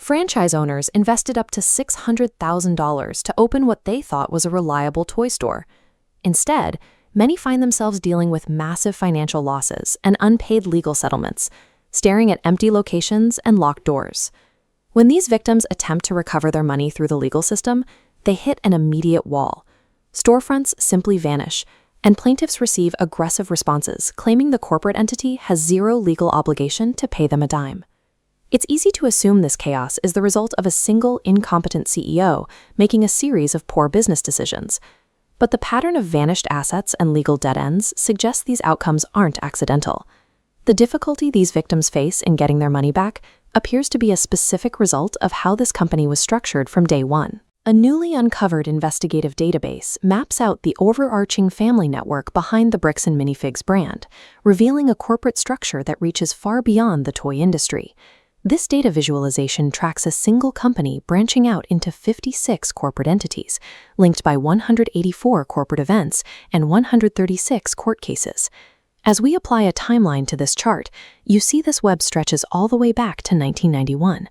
Franchise owners invested up to $600,000 to open what they thought was a reliable toy store. Instead, many find themselves dealing with massive financial losses and unpaid legal settlements, staring at empty locations and locked doors. When these victims attempt to recover their money through the legal system, they hit an immediate wall. Storefronts simply vanish, and plaintiffs receive aggressive responses claiming the corporate entity has zero legal obligation to pay them a dime. It's easy to assume this chaos is the result of a single incompetent CEO making a series of poor business decisions. But the pattern of vanished assets and legal dead ends suggests these outcomes aren't accidental. The difficulty these victims face in getting their money back appears to be a specific result of how this company was structured from day one. A newly uncovered investigative database maps out the overarching family network behind the Bricks and Minifigs brand, revealing a corporate structure that reaches far beyond the toy industry. This data visualization tracks a single company branching out into 56 corporate entities, linked by 184 corporate events and 136 court cases. As we apply a timeline to this chart, you see this web stretches all the way back to 1991.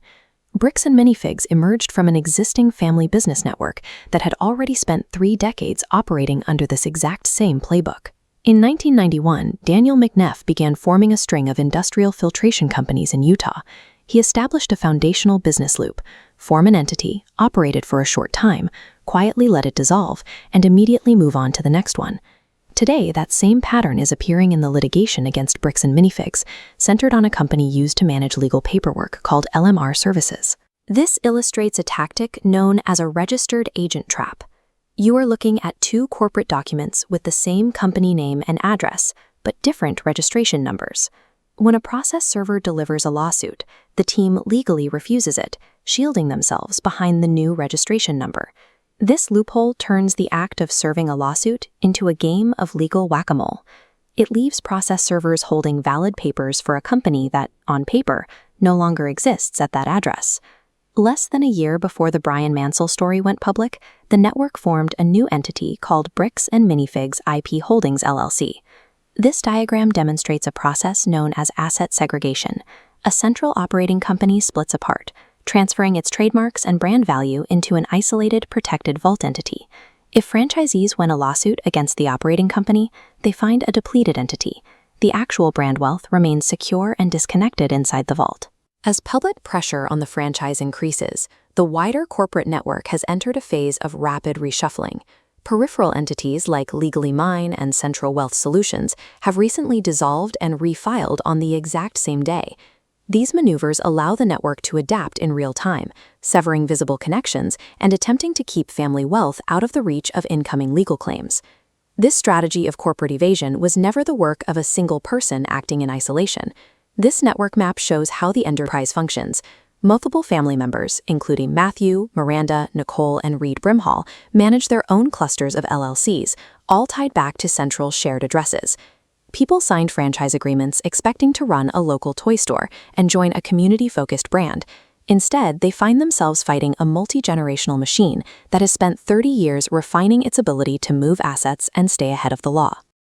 Bricks and Minifigs emerged from an existing family business network that had already spent 3 decades operating under this exact same playbook. In 1991, Daniel McNeff began forming a string of industrial filtration companies in Utah. He established a foundational business loop, form an entity, operate it for a short time, quietly let it dissolve, and immediately move on to the next one. Today, that same pattern is appearing in the litigation against Bricks and Minifigs, centered on a company used to manage legal paperwork called LMR Services. This illustrates a tactic known as a registered agent trap. You are looking at 2 corporate documents with the same company name and address, but different registration numbers. When a process server delivers a lawsuit, the team legally refuses it, shielding themselves behind the new registration number. This loophole turns the act of serving a lawsuit into a game of legal whack-a-mole. It leaves process servers holding valid papers for a company that, on paper, no longer exists at that address. Less than a year before the Brian Mansell story went public, the network formed a new entity called Bricks and Minifigs IP Holdings LLC. This diagram demonstrates a process known as asset segregation. A central operating company splits apart, transferring its trademarks and brand value into an isolated, protected vault entity. If franchisees win a lawsuit against the operating company, they find a depleted entity. The actual brand wealth remains secure and disconnected inside the vault. As public pressure on the franchise increases, the wider corporate network has entered a phase of rapid reshuffling. Peripheral entities like Legally Mine and Central Wealth Solutions have recently dissolved and refiled on the exact same day. These maneuvers allow the network to adapt in real time, severing visible connections and attempting to keep family wealth out of the reach of incoming legal claims. This strategy of corporate evasion was never the work of a single person acting in isolation. This network map shows how the enterprise functions. Multiple family members, including Matthew, Miranda, Nicole, and Reed Brimhall, manage their own clusters of LLCs, all tied back to central shared addresses. People signed franchise agreements expecting to run a local toy store and join a community-focused brand. Instead, they find themselves fighting a multi-generational machine that has spent 30 years refining its ability to move assets and stay ahead of the law.